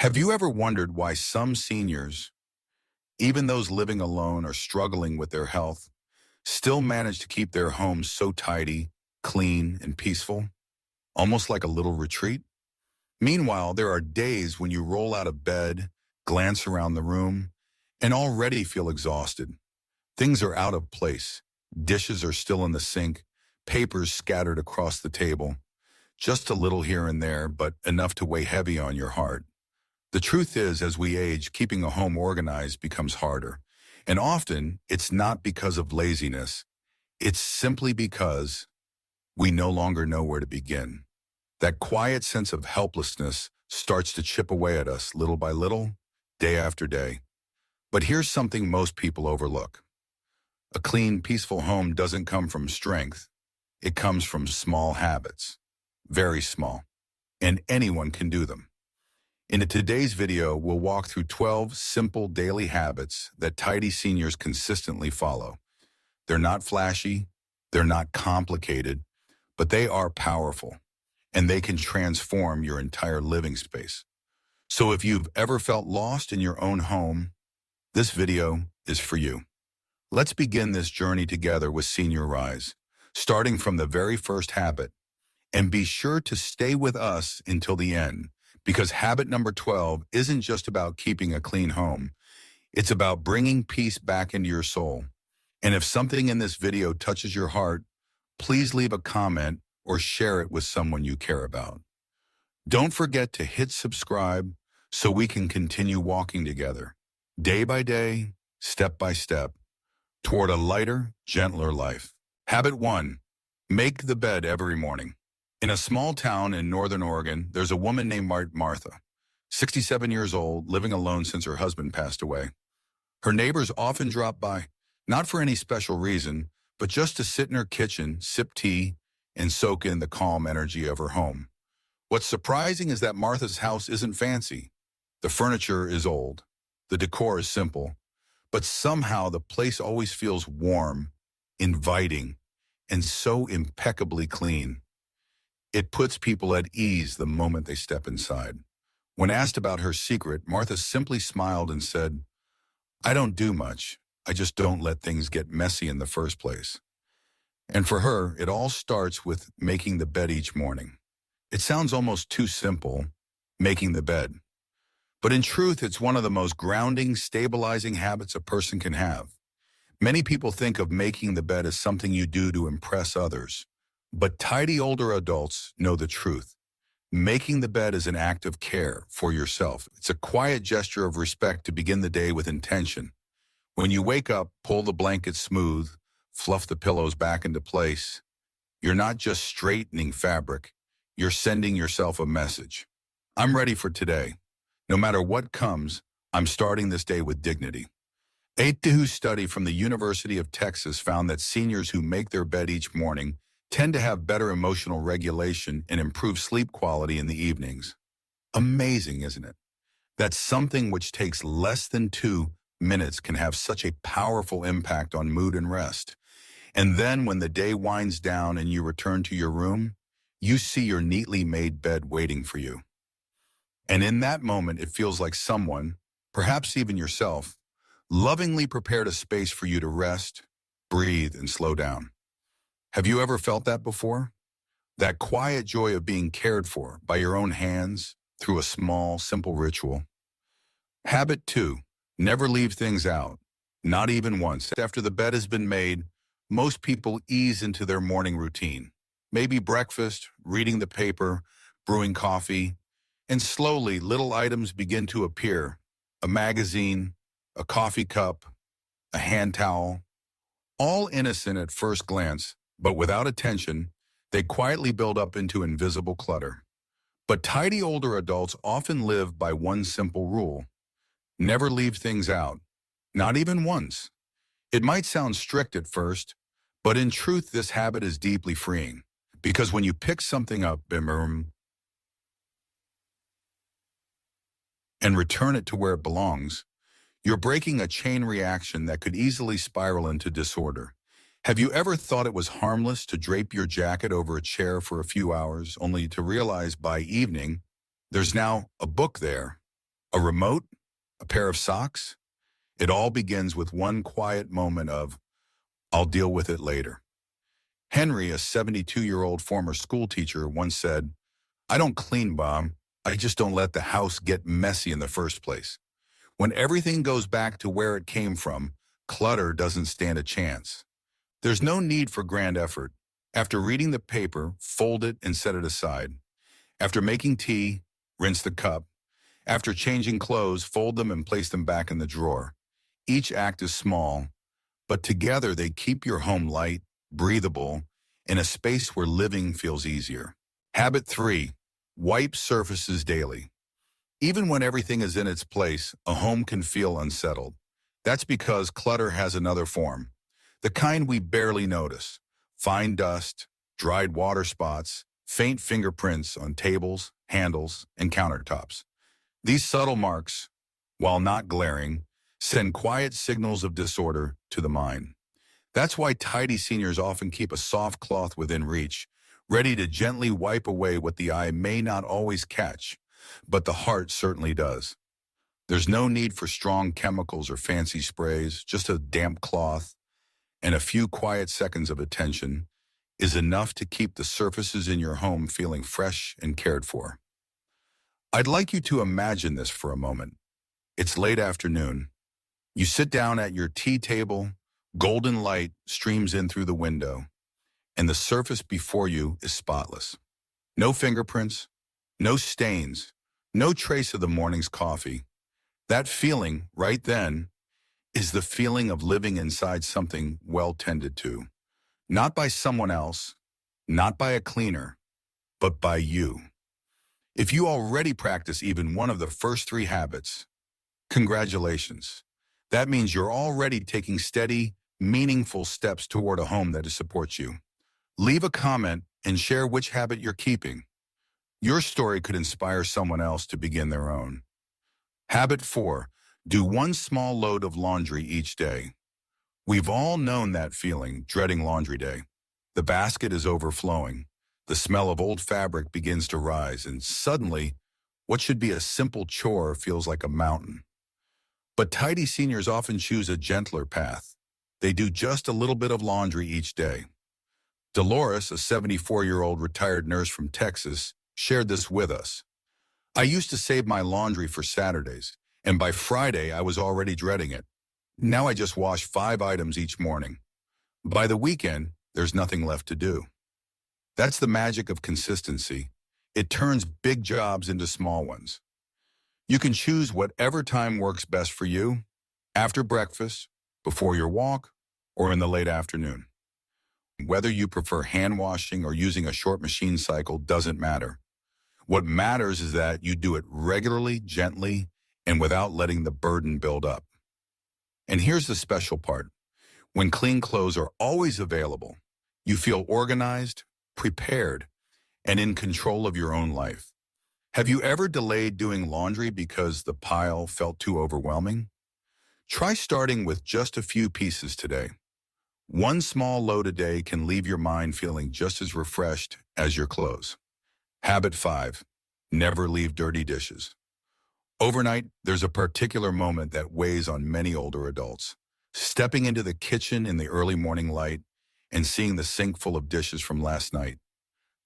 Have you ever wondered why some seniors, even those living alone or struggling with their health, still manage to keep their homes so tidy, clean, and peaceful, almost like a little retreat? Meanwhile, there are days when you roll out of bed, glance around the room, and already feel exhausted. Things are out of place. Dishes are still in the sink, papers scattered across the table, just a little here and there, but enough to weigh heavy on your heart. The truth is, as we age, keeping a home organized becomes harder. And often, it's not because of laziness. It's simply because we no longer know where to begin. That quiet sense of helplessness starts to chip away at us little by little, day after day. But here's something most people overlook. A clean, peaceful home doesn't come from strength. It comes from small habits. Very small. And anyone can do them. In today's video, we'll walk through 12 simple daily habits that tidy seniors consistently follow. They're not flashy, they're not complicated, but they are powerful, and they can transform your entire living space. So if you've ever felt lost in your own home, this video is for you. Let's begin this journey together with Senior Rise, starting from the very first habit. And be sure to stay with us until the end, because habit number 12 isn't just about keeping a clean home. It's about bringing peace back into your soul. And if something in this video touches your heart, please leave a comment or share it with someone you care about. Don't forget to hit subscribe so we can continue walking together, day by day, step by step, toward a lighter, gentler life. Habit 1, make the bed every morning. In a small town in Northern Oregon, there's a woman named Martha, 67 years old, living alone since her husband passed away. Her neighbors often drop by, not for any special reason, but just to sit in her kitchen, sip tea, and soak in the calm energy of her home. What's surprising is that Martha's house isn't fancy. The furniture is old. The decor is simple. But somehow the place always feels warm, inviting, and so impeccably clean. It puts people at ease the moment they step inside. When asked about her secret, Martha simply smiled and said, "I don't do much. I just don't let things get messy in the first place." And for her, it all starts with making the bed each morning. It sounds almost too simple, making the bed. But in truth, it's one of the most grounding, stabilizing habits a person can have. Many people think of making the bed as something you do to impress others. But tidy older adults know the truth. Making the bed is an act of care for yourself. It's a quiet gesture of respect to begin the day with intention. When you wake up, pull the blankets smooth, fluff the pillows back into place. You're not just straightening fabric. You're sending yourself a message. I'm ready for today. No matter what comes, I'm starting this day with dignity. A Tehu study from the University of Texas found that seniors who make their bed each morning tend to have better emotional regulation and improve sleep quality in the evenings. Amazing, isn't it? That something which takes less than 2 minutes can have such a powerful impact on mood and rest. And then when the day winds down and you return to your room, you see your neatly made bed waiting for you. And in that moment, it feels like someone, perhaps even yourself, lovingly prepared a space for you to rest, breathe, and slow down. Have you ever felt that before? That quiet joy of being cared for by your own hands through a small, simple ritual. Habit 2, never leave things out, not even once. After the bed has been made, most people ease into their morning routine. Maybe breakfast, reading the paper, brewing coffee, and slowly little items begin to appear. A magazine, a coffee cup, a hand towel, all innocent at first glance, but without attention, they quietly build up into invisible clutter. But tidy older adults often live by one simple rule: never leave things out, not even once. It might sound strict at first, but in truth, this habit is deeply freeing. Because when you pick something up and return it to where it belongs, you're breaking a chain reaction that could easily spiral into disorder. Have you ever thought it was harmless to drape your jacket over a chair for a few hours, only to realize by evening there's now a book there, A remote? A pair of socks? It all begins with one quiet moment of, I'll deal with it later. Henry, a 72-year-old former school teacher, once said, I don't clean bomb. I just don't let the house get messy in the first place. When everything goes back to where it came from, clutter doesn't stand a chance. There's no need for grand effort. After reading the paper, fold it and set it aside. After making tea, rinse the cup. After changing clothes, fold them and place them back in the drawer. Each act is small, but together they keep your home light, breathable, in a space where living feels easier. Habit 3. Wipe surfaces daily. Even when everything is in its place, a home can feel unsettled. That's because clutter has another form, the kind we barely notice. Fine dust, dried water spots, faint fingerprints on tables, handles, and countertops. These subtle marks, while not glaring, send quiet signals of disorder to the mind. That's why tidy seniors often keep a soft cloth within reach, ready to gently wipe away what the eye may not always catch, but the heart certainly does. There's no need for strong chemicals or fancy sprays, just a damp cloth and a few quiet seconds of attention is enough to keep the surfaces in your home feeling fresh and cared for. I'd like you to imagine this for a moment. It's late afternoon. You sit down at your tea table, golden light streams in through the window, and the surface before you is spotless. No fingerprints, no stains, no trace of the morning's coffee. That feeling, right then, is the feeling of living inside something well tended to. Not by someone else, not by a cleaner, but by you. If you already practice even one of the first 3 habits, congratulations. That means you're already taking steady, meaningful steps toward a home that supports you. Leave a comment and share which habit you're keeping. Your story could inspire someone else to begin their own. Habit 4. Do one small load of laundry each day. We've all known that feeling, dreading laundry day. The basket is overflowing. The smell of old fabric begins to rise, and suddenly, what should be a simple chore feels like a mountain. But tidy seniors often choose a gentler path. They do just a little bit of laundry each day. Dolores, a 74-year-old retired nurse from Texas, shared this with us. I used to save my laundry for Saturdays, and by Friday I was already dreading it. Now I just wash 5 items each morning. By the weekend, there's nothing left to do. That's the magic of consistency. It turns big jobs into small ones. You can choose whatever time works best for you, after breakfast, before your walk, or in the late afternoon. Whether you prefer hand washing or using a short machine cycle doesn't matter. What matters is that you do it regularly, gently, and without letting the burden build up. And here's the special part. When clean clothes are always available, you feel organized, prepared, and in control of your own life. Have you ever delayed doing laundry because the pile felt too overwhelming? Try starting with just a few pieces today. One small load a day can leave your mind feeling just as refreshed as your clothes. Habit 5. Never leave dirty dishes. Overnight, there's a particular moment that weighs on many older adults. Stepping into the kitchen in the early morning light and seeing the sink full of dishes from last night.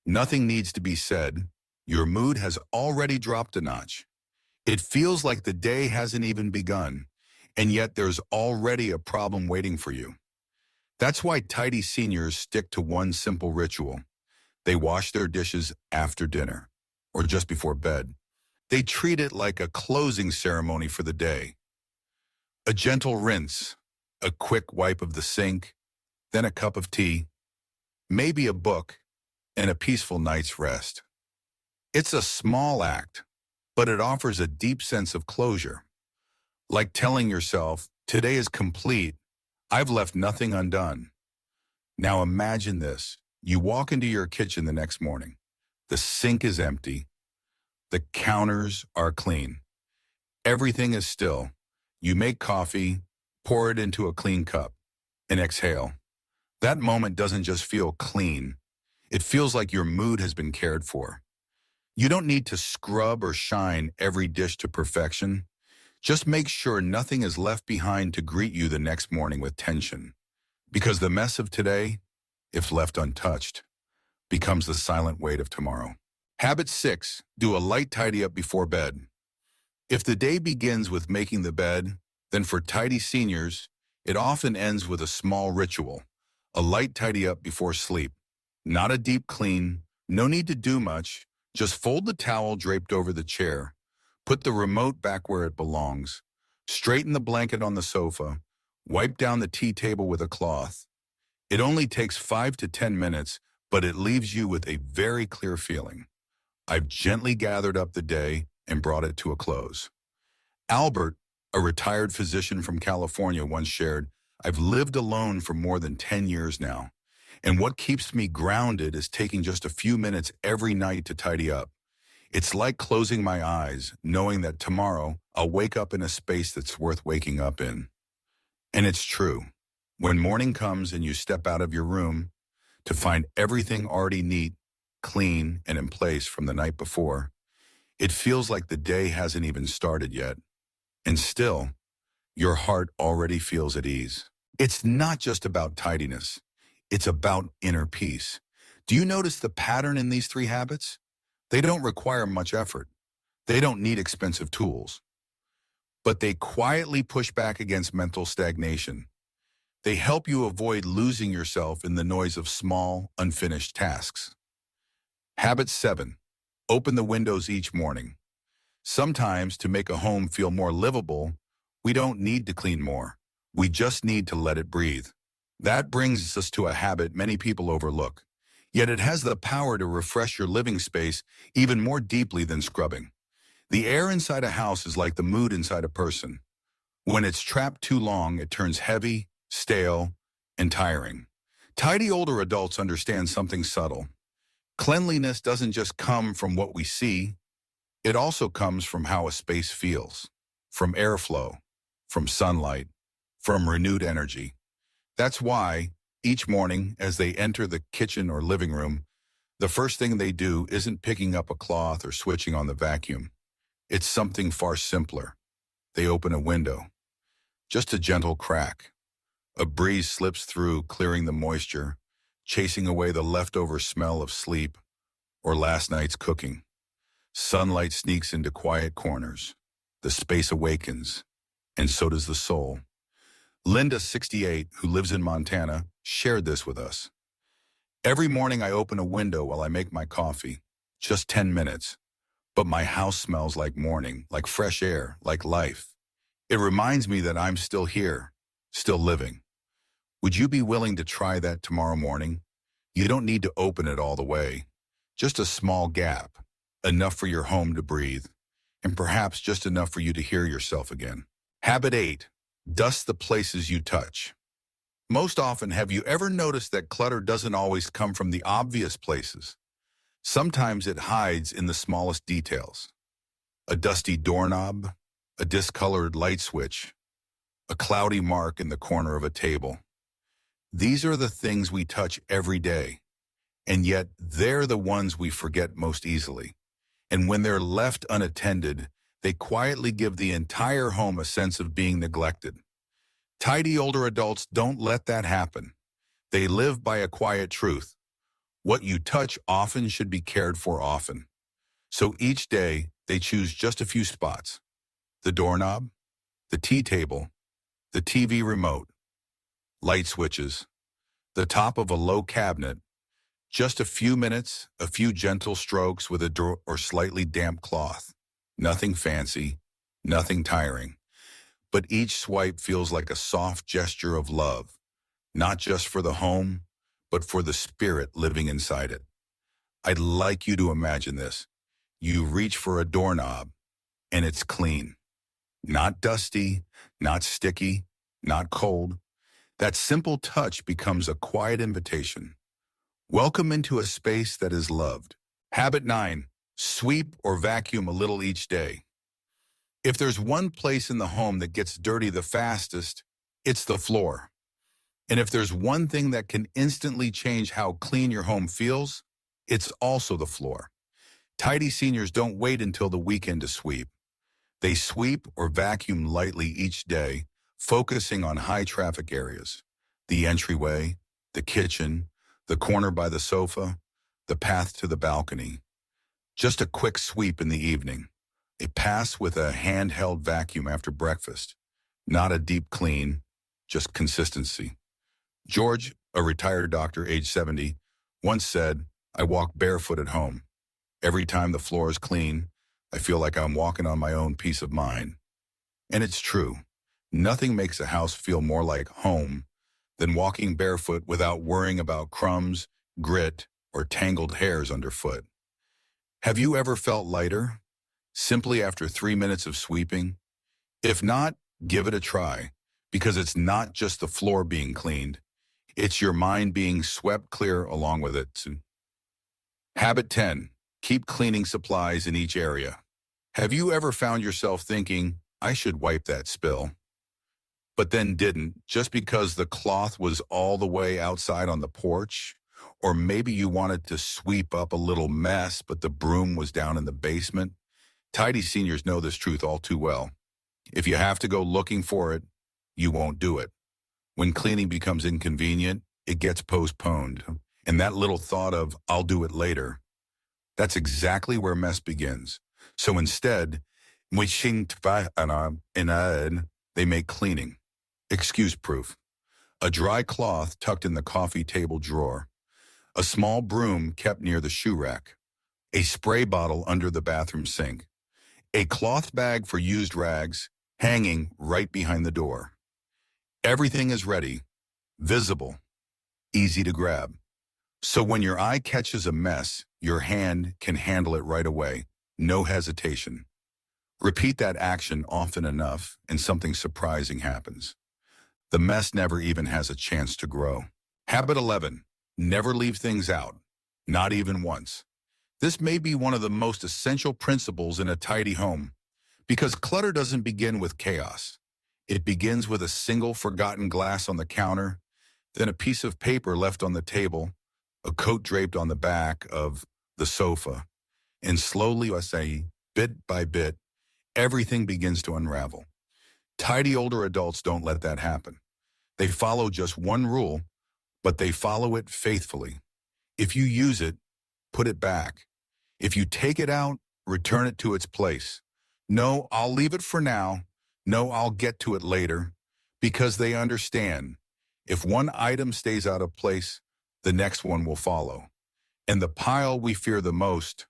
Nothing needs to be said. Your mood has already dropped a notch. It feels like the day hasn't even begun, and yet there's already a problem waiting for you. That's why tidy seniors stick to one simple ritual. They wash their dishes after dinner or just before bed. They treat it like a closing ceremony for the day. A gentle rinse, a quick wipe of the sink, then a cup of tea, maybe a book, and a peaceful night's rest. It's a small act, but it offers a deep sense of closure. Like telling yourself, today is complete, I've left nothing undone. Now imagine this. You walk into your kitchen the next morning. The sink is empty. The counters are clean. Everything is still. You make coffee, pour it into a clean cup, and exhale. That moment doesn't just feel clean. It feels like your mood has been cared for. You don't need to scrub or shine every dish to perfection. Just make sure nothing is left behind to greet you the next morning with tension. Because the mess of today, if left untouched, becomes the silent weight of tomorrow. Habit 6, do a light tidy up before bed. If the day begins with making the bed, then for tidy seniors, it often ends with a small ritual, a light tidy up before sleep. Not a deep clean, no need to do much, just fold the towel draped over the chair, put the remote back where it belongs, straighten the blanket on the sofa, wipe down the tea table with a cloth. It only takes 5 to 10 minutes, but it leaves you with a very clear feeling. I've gently gathered up the day and brought it to a close. Albert, a retired physician from California, once shared, "I've lived alone for more than 10 years now, and what keeps me grounded is taking just a few minutes every night to tidy up. It's like closing my eyes, knowing that tomorrow I'll wake up in a space that's worth waking up in." And it's true. When morning comes and you step out of your room to find everything already neat, clean, and in place from the night before, it feels like the day hasn't even started yet. And still, your heart already feels at ease. It's not just about tidiness. It's about inner peace. Do you notice the pattern in these 3 habits? They don't require much effort. They don't need expensive tools. But they quietly push back against mental stagnation. They help you avoid losing yourself in the noise of small, unfinished tasks. Habit 7. Open the windows each morning. Sometimes, to make a home feel more livable, we don't need to clean more. We just need to let it breathe. That brings us to a habit many people overlook. Yet it has the power to refresh your living space even more deeply than scrubbing. The air inside a house is like the mood inside a person. When it's trapped too long, it turns heavy, stale, and tiring. Tidy older adults understand something subtle. Cleanliness doesn't just come from what we see, it also comes from how a space feels, from airflow, from sunlight, from renewed energy. That's why, each morning, as they enter the kitchen or living room, the first thing they do isn't picking up a cloth or switching on the vacuum. It's something far simpler. They open a window. Just a gentle crack. A breeze slips through, clearing the moisture, chasing away the leftover smell of sleep or last night's cooking. Sunlight sneaks into quiet corners. The space awakens, and so does the soul. Linda, 68, who lives in Montana, shared this with us. "Every morning I open a window while I make my coffee. Just 10 minutes. But my house smells like morning, like fresh air, like life. It reminds me that I'm still here, still living." Would you be willing to try that tomorrow morning? You don't need to open it all the way. Just a small gap, enough for your home to breathe, and perhaps just enough for you to hear yourself again. Habit 8. Dust the places you touch. Most often, have you ever noticed that clutter doesn't always come from the obvious places? Sometimes it hides in the smallest details. A dusty doorknob, a discolored light switch, a cloudy mark in the corner of a table. These are the things we touch every day, and yet they're the ones we forget most easily. And when they're left unattended, they quietly give the entire home a sense of being neglected. Tidy older adults don't let that happen. They live by a quiet truth. What you touch often should be cared for often. So each day, they choose just a few spots. The doorknob, the tea table, the TV remote, light switches, the top of a low cabinet. Just a few minutes, a few gentle strokes with a or slightly damp cloth. Nothing fancy, nothing tiring. But each swipe feels like a soft gesture of love, not just for the home, but for the spirit living inside it. I'd like you to imagine this. You reach for a doorknob, and it's clean. Not dusty, not sticky, not cold. That simple touch becomes a quiet invitation. Welcome into a space that is loved. Habit 9. Sweep or vacuum a little each day. If there's one place in the home that gets dirty the fastest, it's the floor. And if there's one thing that can instantly change how clean your home feels, it's also the floor. Tidy seniors don't wait until the weekend to sweep. They sweep or vacuum lightly each day, focusing on high-traffic areas: the entryway, the kitchen, the corner by the sofa, the path to the balcony. Just a quick sweep in the evening. A pass with a handheld vacuum after breakfast. Not a deep clean, just consistency. George, a retired doctor, age 70, once said, "I walk barefoot at home. Every time the floor is clean, I feel like I'm walking on my own peace of mind." And it's true. Nothing makes a house feel more like home than walking barefoot without worrying about crumbs, grit, or tangled hairs underfoot. Have you ever felt lighter, simply after 3 minutes of sweeping? If not, give it a try, because it's not just the floor being cleaned, it's your mind being swept clear along with it. Habit 10. Keep cleaning supplies in each area. Have you ever found yourself thinking, "I should wipe that spill," but then didn't, just because the cloth was all the way outside on the porch? Or maybe you wanted to sweep up a little mess, but the broom was down in the basement? Tidy seniors know this truth all too well. If you have to go looking for it, you won't do it. When cleaning becomes inconvenient, it gets postponed. And that little thought of, "I'll do it later," that's exactly where mess begins. So instead, they make cleaning excuse-proof. A dry cloth tucked in the coffee table drawer. A small broom kept near the shoe rack. A spray bottle under the bathroom sink. A cloth bag for used rags hanging right behind the door. Everything is ready, visible, easy to grab. So when your eye catches a mess, your hand can handle it right away, no hesitation. Repeat that action often enough, and something surprising happens. The mess never even has a chance to grow. Habit 11. Never leave things out, not even once. This may be one of the most essential principles in a tidy home, because clutter doesn't begin with chaos. It begins with a single forgotten glass on the counter, then a piece of paper left on the table, a coat draped on the back of the sofa, and slowly, bit by bit, everything begins to unravel. Tidy older adults don't let that happen. They follow just one rule, but they follow it faithfully. If you use it, put it back. If you take it out, return it to its place. No, "I'll leave it for now." No, "I'll get to it later." Because they understand, if one item stays out of place, the next one will follow. And the pile we fear the most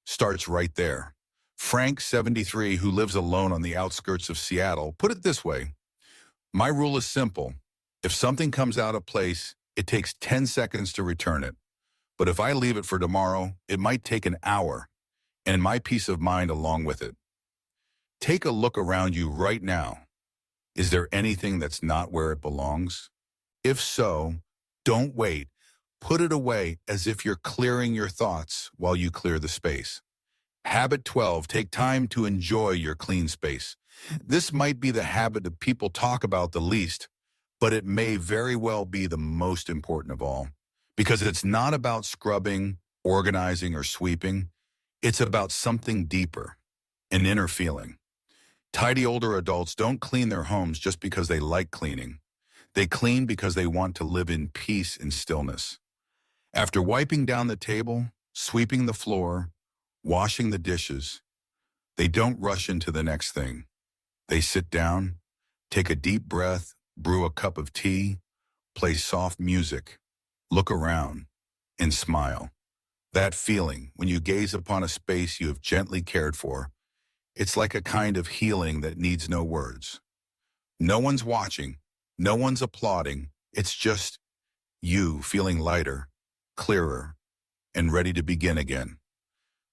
starts right there. Frank, 73, who lives alone on the outskirts of Seattle, put it this way: "My rule is simple. If something comes out of place, it takes 10 seconds to return it. But if I leave it for tomorrow, it might take an hour, and my peace of mind along with it." Take a look around you right now. Is there anything that's not where it belongs? If so, don't wait. Put it away as if you're clearing your thoughts while you clear the space. Habit 12. Take time to enjoy your clean space. This might be the habit that people talk about the least, but it may very well be the most important of all, because it's not about scrubbing, organizing, or sweeping. It's about something deeper, an inner feeling. Tidy older adults don't clean their homes just because they like cleaning. They clean because they want to live in peace and stillness. After wiping down the table, sweeping the floor, washing the dishes, they don't rush into the next thing. They sit down, take a deep breath, brew a cup of tea, play soft music, look around, and smile. That feeling, when you gaze upon a space you have gently cared for, it's like a kind of healing that needs no words. No one's watching, no one's applauding. It's just you feeling lighter, clearer, and ready to begin again.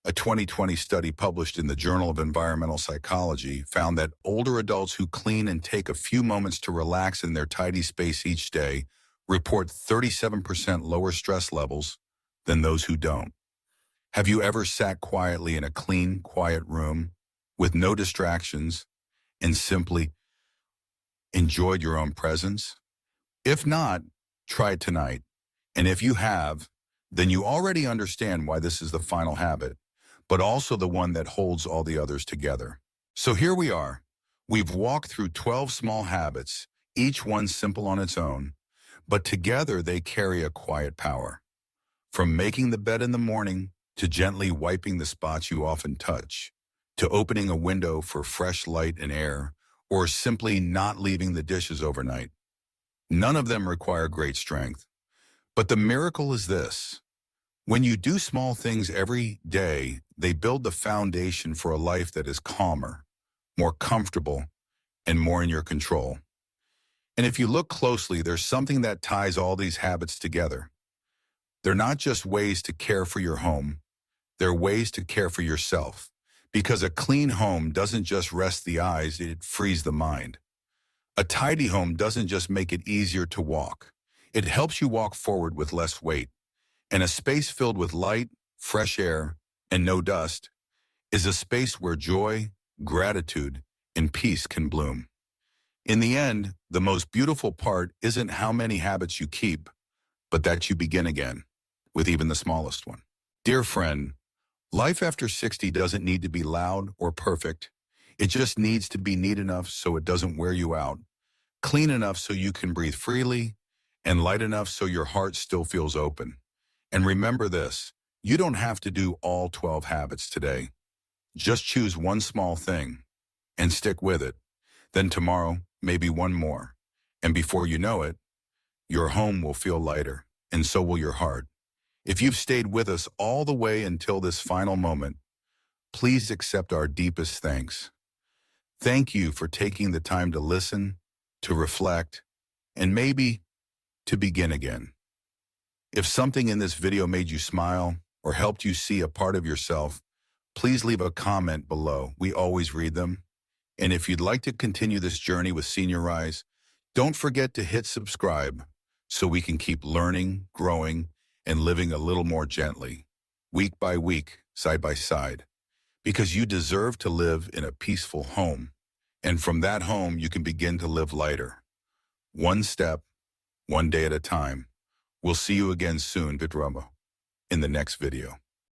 A 2020 study published in the Journal of Environmental Psychology found that older adults who clean and take a few moments to relax in their tidy space each day report 37% lower stress levels than those who don't. Have you ever sat quietly in a clean, quiet room with no distractions and simply enjoyed your own presence? If not, try it tonight. And if you have, then you already understand why this is the final habit. but also the one that holds all the others together. So here we are. We've walked through 12 small habits, each one simple on its own, but together they carry a quiet power. From making the bed in the morning, to gently wiping the spots you often touch, to opening a window for fresh light and air, or simply not leaving the dishes overnight. None of them require great strength. But the miracle is this. When you do small things every day, they build the foundation for a life that is calmer, more comfortable, and more in your control. And if you look closely, there's something that ties all these habits together. They're not just ways to care for your home, they're ways to care for yourself. Because a clean home doesn't just rest the eyes, it frees the mind. A tidy home doesn't just make it easier to walk, it helps you walk forward with less weight. And a space filled with light, fresh air, and no dust is a space where joy, gratitude, and peace can bloom. In the end, the most beautiful part isn't how many habits you keep, but that you begin again, with even the smallest one. Dear friend, life after 60 doesn't need to be loud or perfect. It just needs to be neat enough so it doesn't wear you out, clean enough so you can breathe freely, and light enough so your heart still feels open. And remember this, you don't have to do all 12 habits today. Just choose one small thing and stick with it. Then tomorrow, maybe one more. And before you know it, your home will feel lighter, and so will your heart. If you've stayed with us all the way until this final moment, please accept our deepest thanks. Thank you for taking the time to listen, to reflect, and maybe to begin again. If something in this video made you smile or helped you see a part of yourself, please leave a comment below. We always read them. And if you'd like to continue this journey with Senior Rise, don't forget to hit subscribe so we can keep learning, growing, and living a little more gently, week by week, side by side, because you deserve to live in a peaceful home. And from that home, you can begin to live lighter, one step, one day at a time. We'll see you again soon, Vitrama, in the next video.